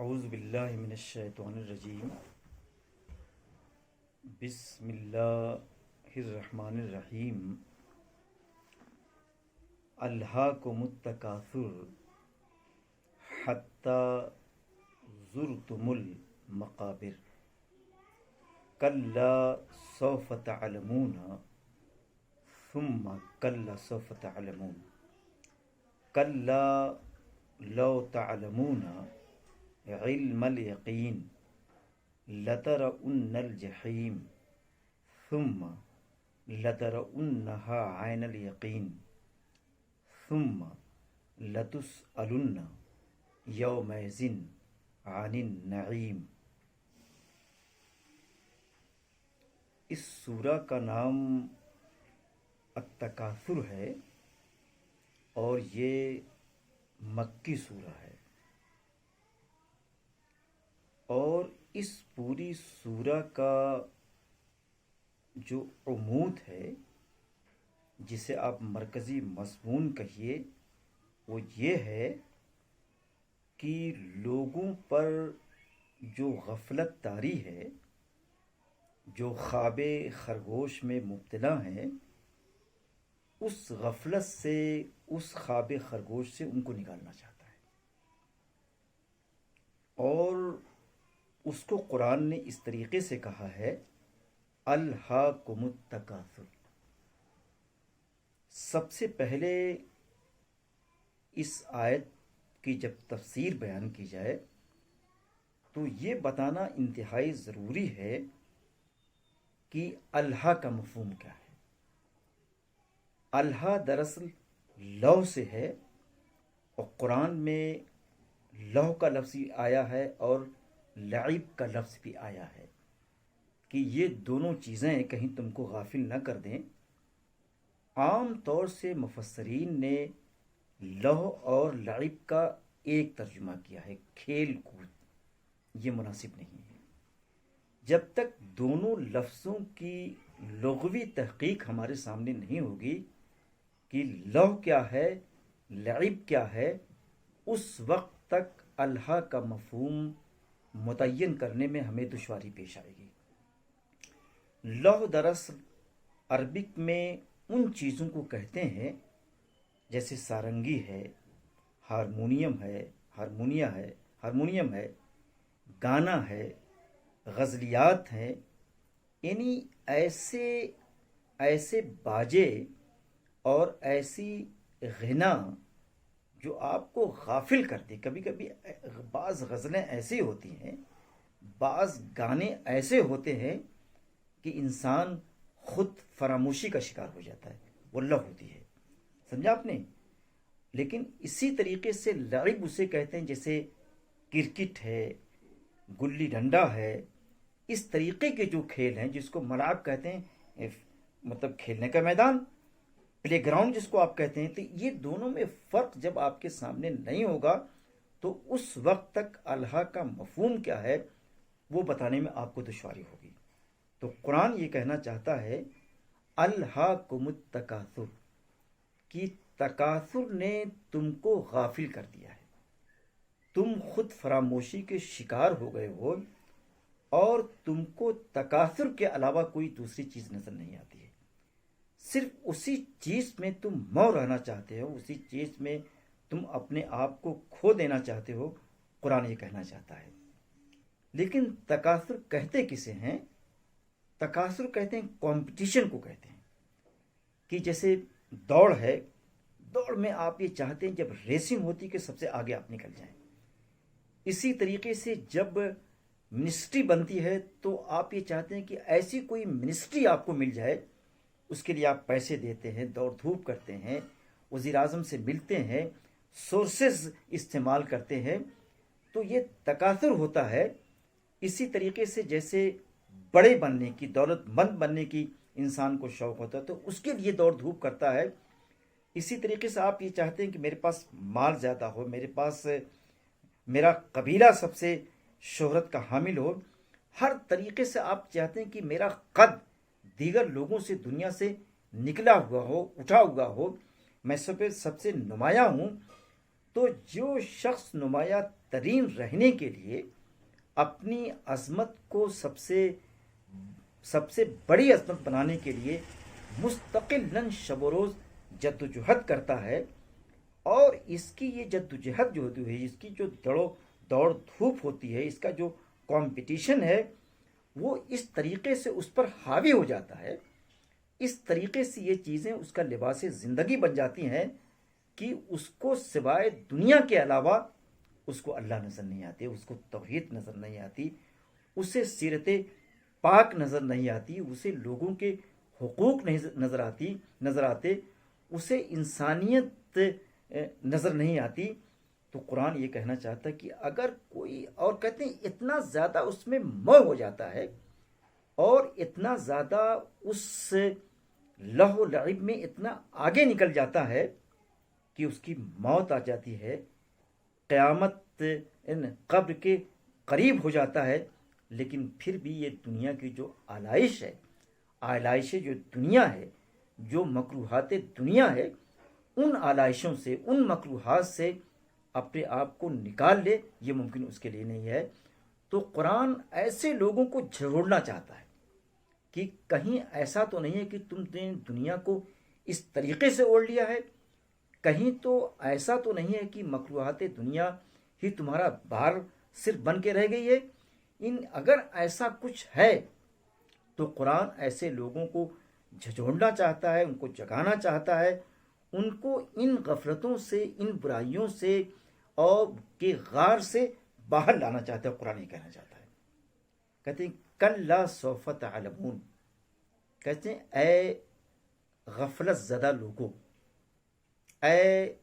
اعوذ باللہ من الشیطان الرجیم بسم اللہ الرحمن الرحیم الہاکم التکاثر حتی زرتم المقابر کلا سوف تعلمون ثم کلا سوف تعلمون کلا لو تعلمون علم الیقین لترؤن الجحیم ثم لترؤنها عین الیقین ثم لتسألن یومئذ عن النعیم۔ اس سورہ کا نام التکاثر ہے اور یہ مکی سورہ ہے، اور اس پوری سورہ کا جو عمود ہے، جسے آپ مرکزی مضمون کہیے، وہ یہ ہے کہ لوگوں پر جو غفلت طاری ہے، جو خواب خرگوش میں مبتلا ہیں، اس غفلت سے، اس خواب خرگوش سے ان کو نکالنا چاہتا ہے۔ اور اس کو قرآن نے اس طریقے سے کہا ہے الہاکم التکاثر۔ سب سے پہلے اس آیت کی جب تفسیر بیان کی جائے تو یہ بتانا انتہائی ضروری ہے کہ الہا کا مفہوم کیا ہے۔ الہا دراصل لو سے ہے، اور قرآن میں لو کا لفظ بھی آیا ہے اور لعب کا لفظ بھی آیا ہے، کہ یہ دونوں چیزیں کہیں تم کو غافل نہ کر دیں۔ عام طور سے مفسرین نے لہو اور لعب کا ایک ترجمہ کیا ہے، کھیل کود۔ یہ مناسب نہیں ہے۔ جب تک دونوں لفظوں کی لغوی تحقیق ہمارے سامنے نہیں ہوگی کہ لہو کیا ہے، لعب کیا ہے، اس وقت تک الہا کا مفہوم متعین کرنے میں ہمیں دشواری پیش آئے گی۔ لہو دراصل عربک میں ان چیزوں کو کہتے ہیں جیسے سارنگی ہے، ہارمونیم ہے، گانا ہے، غزلیات ہیں، یعنی ایسے باجے اور ایسی غنا جو آپ کو غافل کر دے۔ کبھی کبھی بعض غزلیں ایسی ہوتی ہیں، بعض گانے ایسے ہوتے ہیں کہ انسان خود فراموشی کا شکار ہو جاتا ہے، وہ لہو ہوتی ہے، سمجھا آپ نے۔ لیکن اسی طریقے سے لعب اسے کہتے ہیں جیسے کرکٹ ہے، گلی ڈنڈا ہے، اس طریقے کے جو کھیل ہیں جس کو ملعب کہتے ہیں، مطلب کھیلنے کا میدان، پلے گراؤنڈ جس کو آپ کہتے ہیں۔ تو یہ دونوں میں فرق جب آپ کے سامنے نہیں ہوگا تو اس وقت تک الہا کا مفہوم کیا ہے وہ بتانے میں آپ کو دشواری ہوگی۔ تو قرآن یہ کہنا چاہتا ہے الہاکم التکاثر، کہ تکاثر نے تم کو غافل کر دیا ہے، تم خود فراموشی کے شکار ہو گئے ہو، اور تم کو تکاثر کے علاوہ کوئی دوسری چیز نظر نہیں آتی ہے۔ صرف اسی چیز میں تم مو رہنا چاہتے ہو، اسی چیز میں تم اپنے آپ کو کھو دینا چاہتے ہو، قرآن یہ کہنا چاہتا ہے۔ لیکن تکاثر کہتے کسے ہیں؟ تکاثر کہتے ہیں کمپٹیشن کو کہتے ہیں، کہ جیسے دوڑ ہے، دوڑ میں آپ یہ چاہتے ہیں جب ریسنگ ہوتی کہ سب سے آگے آپ نکل جائیں۔ اسی طریقے سے جب منسٹری بنتی ہے تو آپ یہ چاہتے ہیں کہ ایسی کوئی منسٹری آپ کو مل جائے، اس کے لیے آپ پیسے دیتے ہیں، دوڑ دھوپ کرتے ہیں، وزیر اعظم سے ملتے ہیں، سورسز استعمال کرتے ہیں، تو یہ تکاثر ہوتا ہے۔ اسی طریقے سے جیسے بڑے بننے کی، دولت مند بننے کی انسان کو شوق ہوتا ہے تو اس کے لیے دوڑ دھوپ کرتا ہے۔ اسی طریقے سے آپ یہ چاہتے ہیں کہ میرے پاس مال زیادہ ہو، میرے پاس میرا قبیلہ سب سے شہرت کا حامل ہو، ہر طریقے سے آپ چاہتے ہیں کہ میرا قد دیگر لوگوں سے، دنیا سے نکلا ہوا ہو، اٹھا ہوا ہو، میں سب سے نمایاں ہوں۔ تو جو شخص نمایاں ترین رہنے کے لیے اپنی عظمت کو سب سے بڑی عظمت بنانے کے لیے مستقلاً شب و روز جد و جہد کرتا ہے، اور اس کی یہ جد و جہد جو ہوتی ہے، اس کی جو دوڑ دھوپ ہوتی ہے، اس کا جو کمپٹیشن ہے، وہ اس طریقے سے اس پر حاوی ہو جاتا ہے، اس طریقے سے یہ چیزیں اس کا لباس زندگی بن جاتی ہیں کہ اس کو سوائے دنیا کے علاوہ اس کو اللہ نظر نہیں آتے، اس کو توحید نظر نہیں آتی، اسے سیرت پاک نظر نہیں آتی، اسے لوگوں کے حقوق نہیں نظر آتے، اسے انسانیت نظر نہیں آتی۔ تو قرآن یہ کہنا چاہتا ہے کہ اگر کوئی، اور کہتے ہیں اتنا زیادہ اس میں موہ ہو جاتا ہے اور اتنا زیادہ اس لہو لعب میں اتنا آگے نکل جاتا ہے کہ اس کی موت آ جاتی ہے، قیامت قبر کے قریب ہو جاتا ہے، لیکن پھر بھی یہ دنیا کی جو آلائش جو دنیا ہے، جو مکروہات دنیا ہے، ان آلائشوں سے، ان مکروہات سے اپنے آپ کو نکال لے، یہ ممکن اس کے لیے نہیں ہے۔ تو قرآن ایسے لوگوں کو جھڑوڑنا چاہتا ہے کہ کہیں ایسا تو نہیں ہے کہ تم نے دنیا کو اس طریقے سے اوڑھ لیا ہے، کہیں تو ایسا تو نہیں ہے کہ مکروہات دنیا ہی تمہارا بار صرف بن کے رہ گئی ہے۔ اگر ایسا کچھ ہے تو قرآن ایسے لوگوں کو جھنجھوڑنا چاہتا ہے، ان کو جگانا چاہتا ہے، ان کو ان غفلتوں سے، ان برائیوں سے اور کے غار سے باہر لانا چاہتا ہے۔ قرآن یہ کہنا چاہتا ہے، کہتے ہیں کلا سوف تعلمون، کہتے ہیں اے غفلت زدہ لوگوں، اے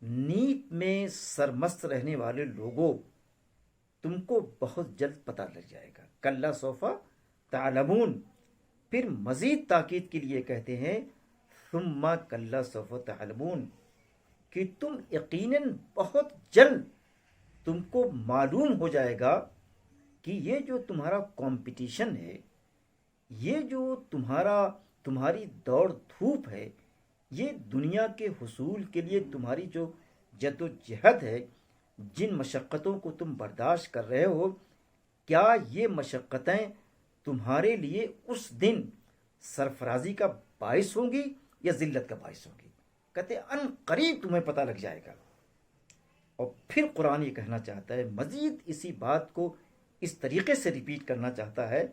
نیند میں سرمست رہنے والے لوگوں، تم کو بہت جلد پتہ لگ جائے گا۔ کلا سوف تعلمون، پھر مزید تاکید کے لیے کہتے ہیں ثم کلا سوف تعلمون، کہ تم یقیناً بہت جلد تم کو معلوم ہو جائے گا کہ یہ جو تمہارا کمپٹیشن ہے، یہ جو تمہاری دوڑ دھوپ ہے، یہ دنیا کے حصول کے لیے تمہاری جو جد و جہد ہے، جن مشقتوں کو تم برداشت کر رہے ہو، کیا یہ مشقتیں تمہارے لیے اس دن سرفرازی کا باعث ہوں گی یا ذلت کا باعث ہوں گی؟ کہتے ان قریب تمہیں پتہ لگ جائے گا۔ اور پھر قرآن یہ کہنا چاہتا ہے، مزید اسی بات کو اس طریقے سے ریپیٹ کرنا چاہتا ہے،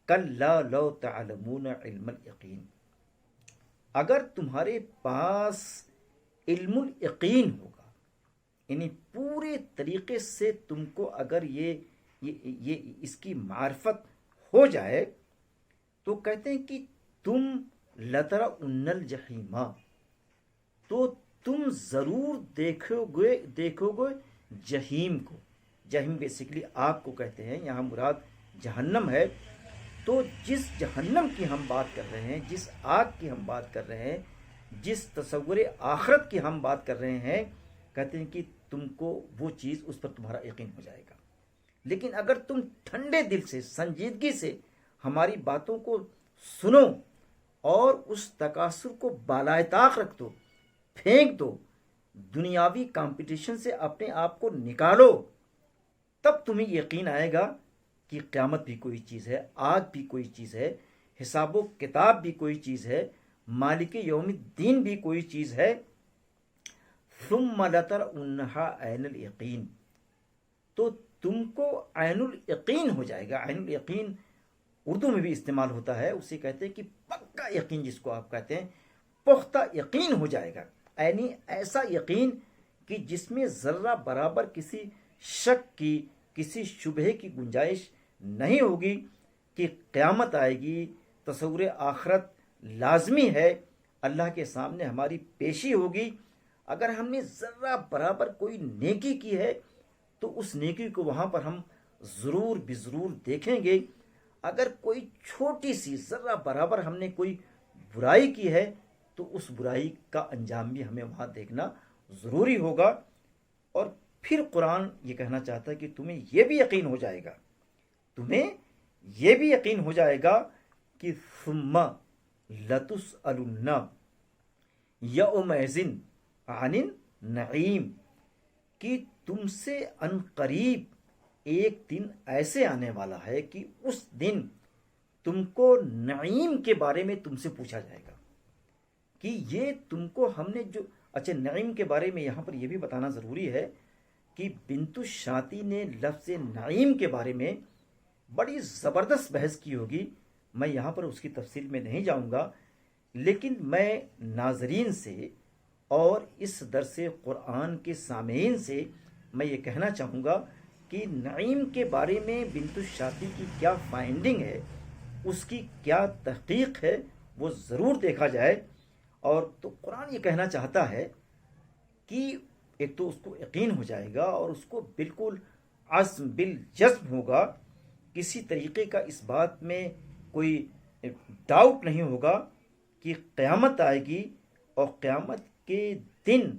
کلا لو تعلمون علم الیقین، اگر تمہارے پاس علم الیقین ہوگا، یعنی پورے طریقے سے تم کو اگر یہ اس کی معرفت ہو جائے، تو کہتے ہیں کہ تم لترون الجحیم، تو تم ضرور دیکھو گے جہیم کو۔ جہیم بیسیکلی آگ کو کہتے ہیں، یہاں مراد جہنم ہے۔ تو جس جہنم کی ہم بات کر رہے ہیں، جس آگ کی ہم بات کر رہے ہیں، جس تصور آخرت کی ہم بات کر رہے ہیں، کہتے ہیں کہ تم کو وہ چیز، اس پر تمہارا یقین ہو جائے گا۔ لیکن اگر تم ٹھنڈے دل سے، سنجیدگی سے ہماری باتوں کو سنو اور اس تکاثر کو بالائے طاق رکھ دو، پھینک دو، دنیاوی کمپٹیشن سے اپنے آپ کو نکالو، تب تمہیں یقین آئے گا کہ قیامت بھی کوئی چیز ہے، آگ بھی کوئی چیز ہے، حساب و کتاب بھی کوئی چیز ہے، مالک یوم الدین بھی کوئی چیز ہے۔ ثم لترونها عین الیقین، تو تم کو عین الیقین ہو جائے گا۔ عین الیقین اردو میں بھی استعمال ہوتا ہے، اسے کہتے ہیں کہ پکا یقین، جس کو آپ کہتے ہیں پختہ یقین ہو جائے گا، یعنی ایسا یقین کہ جس میں ذرہ برابر کسی شک کی، کسی شبہے کی گنجائش نہیں ہوگی کہ قیامت آئے گی، تصور آخرت لازمی ہے، اللہ کے سامنے ہماری پیشی ہوگی۔ اگر ہم نے ذرہ برابر کوئی نیکی کی ہے تو اس نیکی کو وہاں پر ہم ضرور بضرور دیکھیں گے، اگر کوئی چھوٹی سی ذرہ برابر ہم نے کوئی برائی کی ہے تو اس برائی کا انجام بھی ہمیں وہاں دیکھنا ضروری ہوگا۔ اور پھر قرآن یہ کہنا چاہتا ہے کہ تمہیں یہ بھی یقین ہو جائے گا، تمہیں یہ بھی یقین ہو جائے گا کہ ثم لتسألن یومئذ عن النعیم، کہ تم سے ان قریب ایک دن ایسے آنے والا ہے کہ اس دن تم کو نعیم کے بارے میں تم سے پوچھا جائے گا کہ یہ تم کو ہم نے جو اچھا نعیم کے بارے میں یہاں پر یہ بھی بتانا ضروری ہے کہ بنت الشاطی نے لفظ نعیم کے بارے میں بڑی زبردست بحث کی ہوگی. میں یہاں پر اس کی تفصیل میں نہیں جاؤں گا، لیکن میں ناظرین سے اور اس درس قرآن کے سامعین سے میں یہ کہنا چاہوں گا کہ نعیم کے بارے میں بنت الشاطی کی کیا فائنڈنگ ہے، اس کی کیا تحقیق ہے، وہ ضرور دیکھا جائے. اور تو قرآن یہ کہنا چاہتا ہے کہ ایک تو اس کو یقین ہو جائے گا اور اس کو بالکل عزم بالجزم ہوگا، کسی طریقے کا اس بات میں کوئی ڈاؤٹ نہیں ہوگا کہ قیامت آئے گی اور قیامت کے دن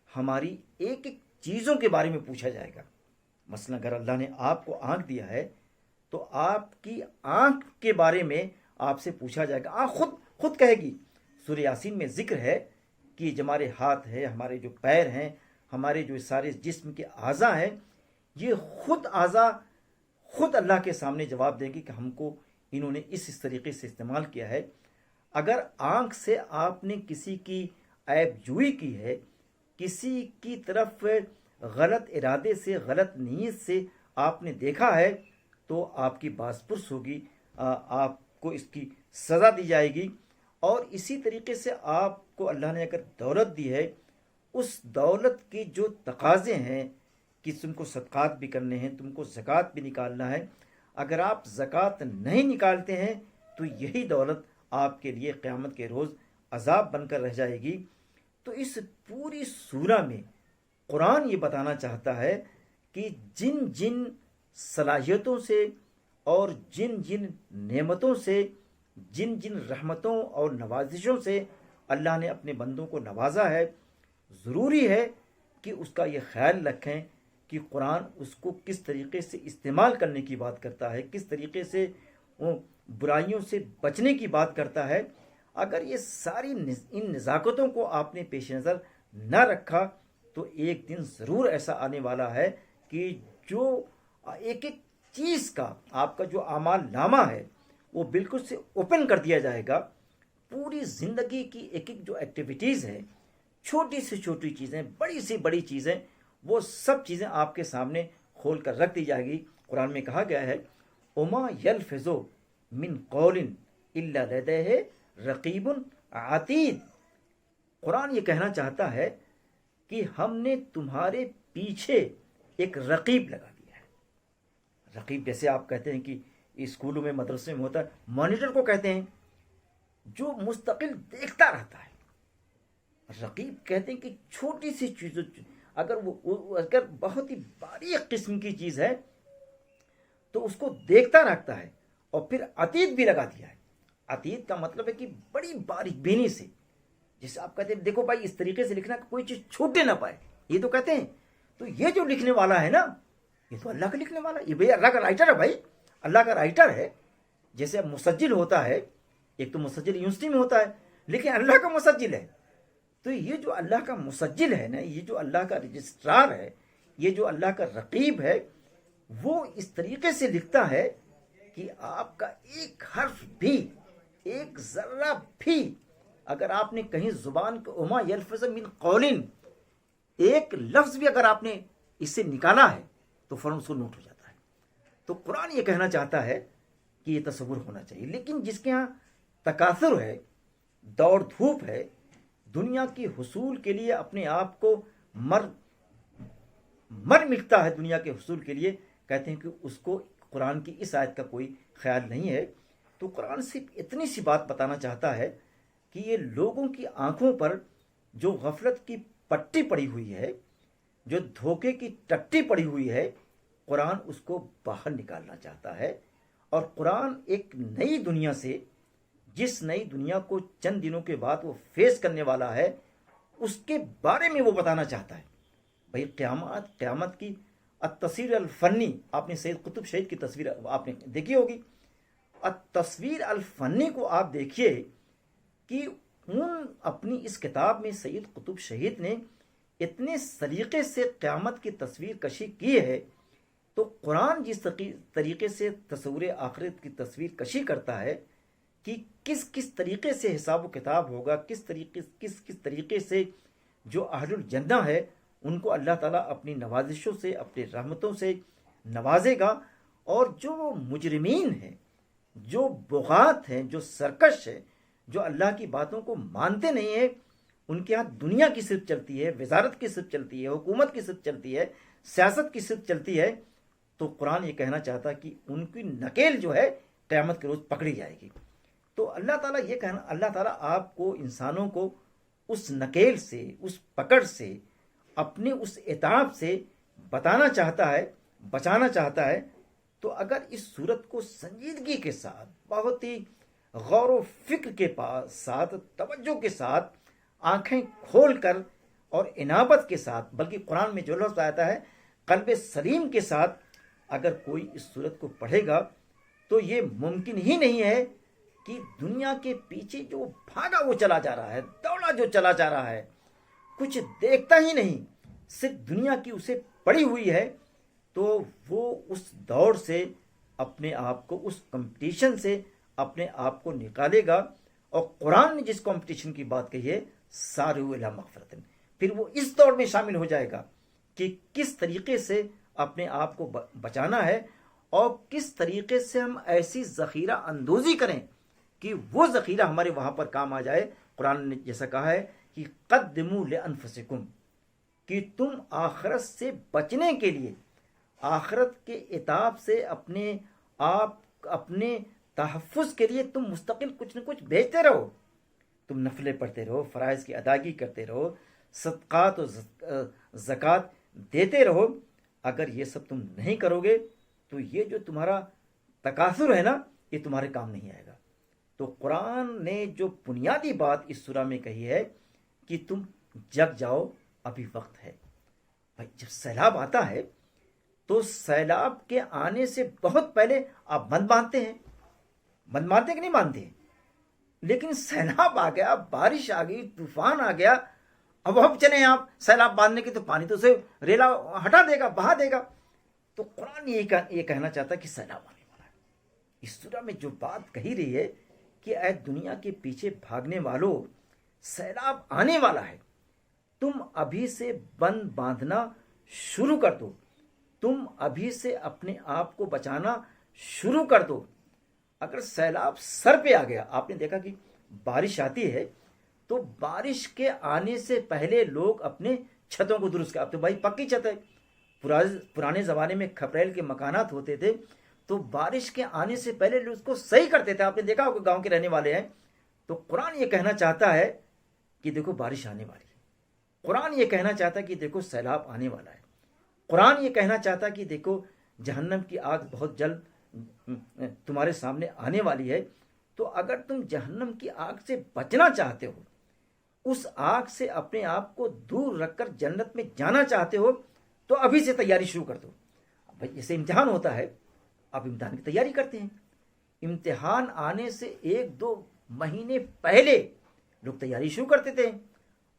ہماری ایک ایک چیزوں کے بارے میں پوچھا جائے گا. مثلا اگر اللہ نے آپ کو آنکھ دیا ہے تو آپ کی آنکھ کے بارے میں آپ سے پوچھا جائے گا. آنکھ خود کہے گی. سورہ یاسین میں ذکر ہے کہ جو ہمارے ہاتھ ہے، ہمارے جو پیر ہیں، ہمارے جو سارے جسم کے اعضاء ہیں، یہ خود اعضاء خود اللہ کے سامنے جواب دیں گے کہ ہم کو انہوں نے اس طریقے سے استعمال کیا ہے. اگر آنکھ سے آپ نے کسی کی عیب جوئی کی ہے، کسی کی طرف غلط ارادے سے، غلط نیت سے آپ نے دیکھا ہے، تو آپ کی باز پرس ہوگی، آپ کو اس کی سزا دی جائے گی. اور اسی طریقے سے آپ کو اللہ نے اگر دولت دی ہے، اس دولت کے جو تقاضے ہیں کہ تم کو صدقات بھی کرنے ہیں، تم کو زکوٰۃ بھی نکالنا ہے، اگر آپ زکوٰۃ نہیں نکالتے ہیں تو یہی دولت آپ کے لیے قیامت کے روز عذاب بن کر رہ جائے گی. تو اس پوری سورہ میں قرآن یہ بتانا چاہتا ہے کہ جن جن صلاحیتوں سے اور جن جن نعمتوں سے، جن جن رحمتوں اور نوازشوں سے اللہ نے اپنے بندوں کو نوازا ہے، ضروری ہے کہ اس کا یہ خیال رکھیں کہ قرآن اس کو کس طریقے سے استعمال کرنے کی بات کرتا ہے، کس طریقے سے برائیوں سے بچنے کی بات کرتا ہے. اگر یہ ساری ان نزاکتوں کو آپ نے پیش نظر نہ رکھا تو ایک دن ضرور ایسا آنے والا ہے کہ جو ایک ایک چیز کا آپ کا جو اعمال نامہ ہے وہ بالکل سے اوپن کر دیا جائے گا. پوری زندگی کی ایک ایک جو ایکٹیویٹیز ہیں، چھوٹی سے چھوٹی چیزیں، بڑی سے بڑی چیزیں، وہ سب چیزیں آپ کے سامنے کھول کر رکھ دی جائے گی. قرآن میں کہا گیا ہے وما یلفظ من قول الا لدیہ رقیب عتید. قرآن یہ کہنا چاہتا ہے کہ ہم نے تمہارے پیچھے ایک رقیب لگا دیا ہے. رقیب جیسے آپ کہتے ہیں کہ اسکولوں میں، مدرسے میں ہوتا ہے، مانیٹر کو کہتے ہیں، جو مستقل دیکھتا رہتا ہے. رقیب کہتے ہیں کہ چھوٹی سی چیزوں، اگر بہت ہی باریک قسم کی چیز ہے تو اس کو دیکھتا رکھتا ہے. اور پھر عتید بھی لگا دیا ہے. عتید کا مطلب ہے کہ بڑی باریک بینی سے، جسے آپ کہتے ہیں دیکھو بھائی اس طریقے سے لکھنا کہ کوئی چیز چھوٹے نہ پائے، یہ تو کہتے ہیں. تو یہ جو لکھنے والا ہے نا، یہ تو اللہ کا لکھنے والا ہے. یہ بھائی اللہ کا رائٹر ہے، بھائی اللہ کا رائٹر ہے. جیسے اب مسجل ہوتا ہے، ایک تو مسجل یونیورسٹی میں ہوتا ہے، لیکن اللہ کا مسجل ہے. تو یہ جو اللہ کا مسجل ہے نا، یہ جو اللہ کا رجسٹرار ہے، یہ جو اللہ کا رقیب ہے، وہ اس طریقے سے لکھتا ہے کہ آپ کا ایک حرف بھی، ایک ذرہ بھی، اگر آپ نے کہیں زبان کو وما یلفظ من قول، ایک لفظ بھی اگر آپ نے اس سے نکالا ہے تو فوراً اس کو نوٹ ہو جاتا ہے. تو قرآن یہ کہنا چاہتا ہے کہ یہ تصور ہونا چاہیے. لیکن جس کے ہاں تکاثر ہے، دوڑ دھوپ ہے، دنیا کی حصول کے لیے اپنے آپ کو مر مٹتا ہے، دنیا کے حصول کے لیے، کہتے ہیں کہ اس کو قرآن کی اس آیت کا کوئی خیال نہیں ہے. تو قرآن صرف اتنی سی بات بتانا چاہتا ہے کہ یہ لوگوں کی آنکھوں پر جو غفلت کی پٹی پڑی ہوئی ہے، جو دھوکے کی ٹٹی پڑی ہوئی ہے، قرآن اس کو باہر نکالنا چاہتا ہے. اور قرآن ایک نئی دنیا سے، جس نئی دنیا کو چند دنوں کے بعد وہ فیس کرنے والا ہے، اس کے بارے میں وہ بتانا چاہتا ہے. بھئی قیامت کی التصویر الفنی، آپ نے سید قطب شہید کی تصویر آپ نے دیکھی ہوگی. التصویر الفنی کو آپ دیکھیے کہ اپنی اس کتاب میں سید قطب شہید نے اتنے سلیقے سے قیامت کی تصویر کشی کی ہے، تو قرآن جس طریقے سے تصور آخرت کی تصویر کشی کرتا ہے کہ کس کس طریقے سے حساب و کتاب ہوگا، کس طریقے سے جو اہل الجنہ ہے ان کو اللہ تعالیٰ اپنی نوازشوں سے، اپنی رحمتوں سے نوازے گا، اور جو مجرمین ہیں، جو بغات ہیں، جو سرکش ہیں، جو اللہ کی باتوں کو مانتے نہیں ہیں، ان کے ہاں دنیا کی صرف چلتی ہے، وزارت کی صرف چلتی ہے، حکومت کی صرف چلتی ہے، سیاست کی صرف چلتی ہے، تو قرآن یہ کہنا چاہتا ہے کہ ان کی نکیل جو ہے قیامت کے روز پکڑی جائے گی۔ تو اللہ تعالیٰ یہ کہنا، اللہ تعالیٰ آپ کو، انسانوں کو اس نکیل سے، اس پکڑ سے، اپنے اس عتاب سے بتانا چاہتا ہے، بچانا چاہتا ہے۔ تو اگر اس صورت کو سنجیدگی کے ساتھ، بہت ہی غور و فکر کے ساتھ، توجہ کے ساتھ، آنکھیں کھول کر اور انابت کے ساتھ، بلکہ قرآن میں جو لفظ آتا ہے قلب سلیم کے ساتھ اگر کوئی اس صورت کو پڑھے گا، تو یہ ممکن ہی نہیں ہے کہ دنیا کے پیچھے جو بھاگا وہ چلا جا رہا ہے، دوڑا جو چلا جا رہا ہے، کچھ دیکھتا ہی نہیں، صرف دنیا کی اسے پڑی ہوئی ہے، تو وہ اس دوڑ سے اپنے آپ کو، اس کمپٹیشن سے اپنے آپ کو نکالے گا۔ اور قرآن نے جس کمپٹیشن کی بات کہی ہے، سارعوا الی مغفرۃ، پھر وہ اس دوڑ میں شامل ہو جائے گا کہ کس طریقے سے اپنے آپ کو بچانا ہے، اور کس طریقے سے ہم ایسی ذخیرہ اندوزی کریں کہ وہ ذخیرہ ہمارے وہاں پر کام آ جائے۔ قرآن نے جیسا کہا ہے کہ قدموا لانفسکم، کہ تم آخرت سے بچنے کے لیے، آخرت کے عتاب سے اپنے تحفظ کے لیے تم مستقل کچھ نہ کچھ بھیجتے رہو، تم نفلیں پڑھتے رہو، فرائض کی ادائیگی کرتے رہو، صدقات و زکوٰۃ دیتے رہو۔ اگر یہ سب تم نہیں کرو گے تو یہ جو تمہارا تکاثر ہے نا، یہ تمہارے کام نہیں آئے گا۔ تو قرآن نے جو بنیادی بات اس سورہ میں کہی ہے کہ تم جگ جاؤ، ابھی وقت ہے۔ بھائی جب سیلاب آتا ہے تو سیلاب کے آنے سے بہت پہلے آپ بند باندھتے ہیں، بند باندھتے کہ نہیں باندھتے؟ لیکن سیلاب آ گیا، بارش آ گئی، طوفان آ گیا، اب چلیں آپ سیلاب باندھنے کی، تو پانی تو اسے ریلا ہٹا دے گا، بہا دے گا۔ تو قرآن یہ کہنا چاہتا ہے کہ سیلاب آنے والا ہے۔ اس سورہ میں جو بات کہی رہی ہے کہ اے دنیا کے پیچھے بھاگنے والوں، سیلاب آنے والا ہے، تم ابھی سے بند باندھنا شروع کر دو، تم ابھی سے اپنے آپ کو بچانا شروع کر دو۔ اگر سیلاب سر پہ آ گیا، آپ نے دیکھا کہ بارش آتی ہے تو بارش کے آنے سے پہلے لوگ اپنے چھتوں کو درست کرتے، بھائی پکی چھت ہے، پرانے زمانے میں کھپریل کے مکانات ہوتے تھے، تو بارش کے آنے سے پہلے لوگ اس کو صحیح کرتے تھے۔ آپ نے دیکھا ہوگا، گاؤں کے رہنے والے ہیں۔ تو قرآن یہ کہنا چاہتا ہے کہ دیکھو بارش آنے والی ہے، قرآن یہ کہنا چاہتا ہے کہ دیکھو سیلاب آنے والا ہے، قرآن یہ کہنا چاہتا ہے کہ دیکھو جہنم کی آگ بہت جلد تمہارے سامنے آنے والی ہے۔ تو اگر تم جہنم کی آگ سے بچنا چاہتے ہو، اس آگ سے اپنے آپ کو دور رکھ کر جنت میں جانا چاہتے ہو، تو ابھی سے تیاری شروع کر دو۔ بھائی جیسے امتحان ہوتا ہے، آپ امتحان کی تیاری کرتے ہیں، امتحان آنے سے 1-2 مہینے پہلے لوگ تیاری شروع کرتے تھے۔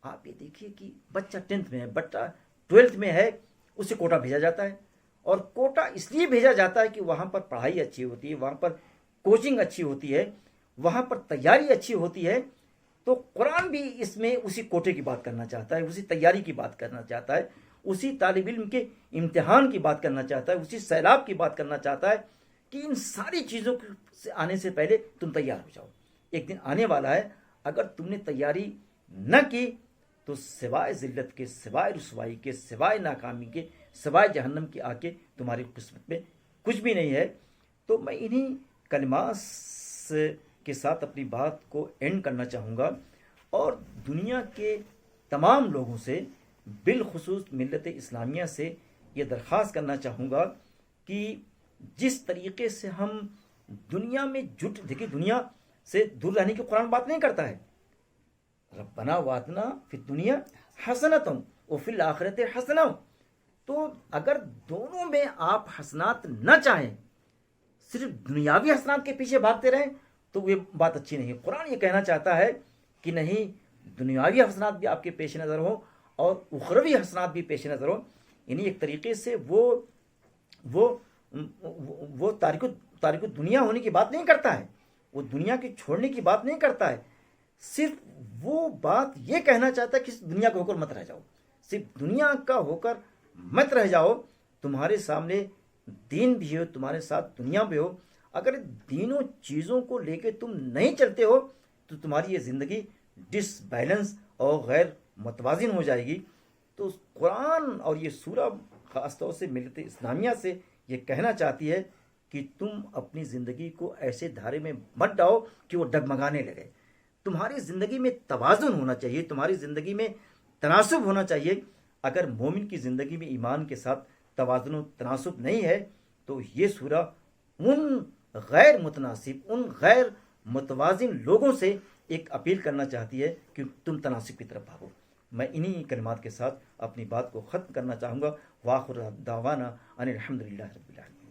آپ یہ دیکھیے کہ بچہ 10th میں ہے، بچہ 12th میں ہے، اسے کوٹا بھیجا جاتا ہے، اور کوٹا اس لیے بھیجا جاتا ہے کہ وہاں پر پڑھائی اچھی ہوتی ہے، وہاں پر کوچنگ اچھی ہوتی ہے، وہاں پر تیاری اچھی ہوتی ہے۔ تو قرآن بھی اس میں اسی کوٹے کی بات کرنا چاہتا ہے، اسی تیاری کی بات کرنا چاہتا ہے، اسی طالب علم کے امتحان کی بات کرنا چاہتا ہے، اسی سیلاب کی بات کرنا چاہتا ہے کہ ان ساری چیزوں سے آنے سے پہلے تم تیار ہو جاؤ۔ ایک دن آنے والا ہے، اگر تم نے تیاری نہ کی تو سوائے ذلت کے، سوائے رسوائی کے، سوائے ناکامی کے، سوائے جہنم کی آگ کے تمہاری قسمت میں کچھ بھی نہیں ہے۔ تو میں انہی کلمات کے ساتھ اپنی بات کو اینڈ کرنا چاہوں گا، اور دنیا کے تمام لوگوں سے، بالخصوص ملت اسلامیہ سے یہ درخواست کرنا چاہوں گا کہ جس طریقے سے ہم دنیا میں دیکھیے دنیا سے دور رہنے کی قرآن بات نہیں کرتا ہے، ربنا واتنا فی الدنیا حسنۃ وفی الآخرۃ حسنۃ۔ تو اگر دونوں میں آپ حسنات نہ چاہیں، صرف دنیاوی حسنات کے پیچھے بھاگتے رہیں، تو یہ بات اچھی نہیں ہے۔ قرآن یہ کہنا چاہتا ہے کہ نہیں، دنیاوی حسنات بھی آپ کے پیش نظر ہوں، اور اخروی حسنات بھی پیش نظر ہو. یعنی ایک طریقے سے وہ تارک دنیا ہونے کی بات نہیں کرتا ہے، وہ دنیا کے چھوڑنے کی بات نہیں کرتا ہے، صرف وہ بات یہ کہنا چاہتا ہے کہ دنیا کو ہو کر مت رہ جاؤ، صرف دنیا کا ہو کر مت رہ جاؤ. تمہارے سامنے دین بھی ہو، تمہارے ساتھ دنیا بھی ہو. اگر تینوں چیزوں کو لے کے تم نہیں چلتے ہو تو تمہاری یہ زندگی ڈس بیلنس اور غیر متوازن ہو جائے گی. تو قرآن اور یہ سورہ خاص طور سے ملت اسلامیہ سے یہ کہنا چاہتی ہے کہ تم اپنی زندگی کو ایسے دھارے میں مت ڈاؤ کہ وہ ڈگمگانے لگے. تمہاری زندگی میں توازن ہونا چاہیے، تمہاری زندگی میں تناسب ہونا چاہیے. اگر مومن کی زندگی میں ایمان کے ساتھ توازن و تناسب نہیں ہے تو یہ سورہ ان غیر متناسب، ان غیر متوازن لوگوں سے ایک اپیل کرنا چاہتی ہے کہ تم تناسب کی طرف بھاگو. میں انہی کلمات کے ساتھ اپنی بات کو ختم کرنا چاہوں گا. وآخر دعوانا ان الحمدللہ رب العالمین.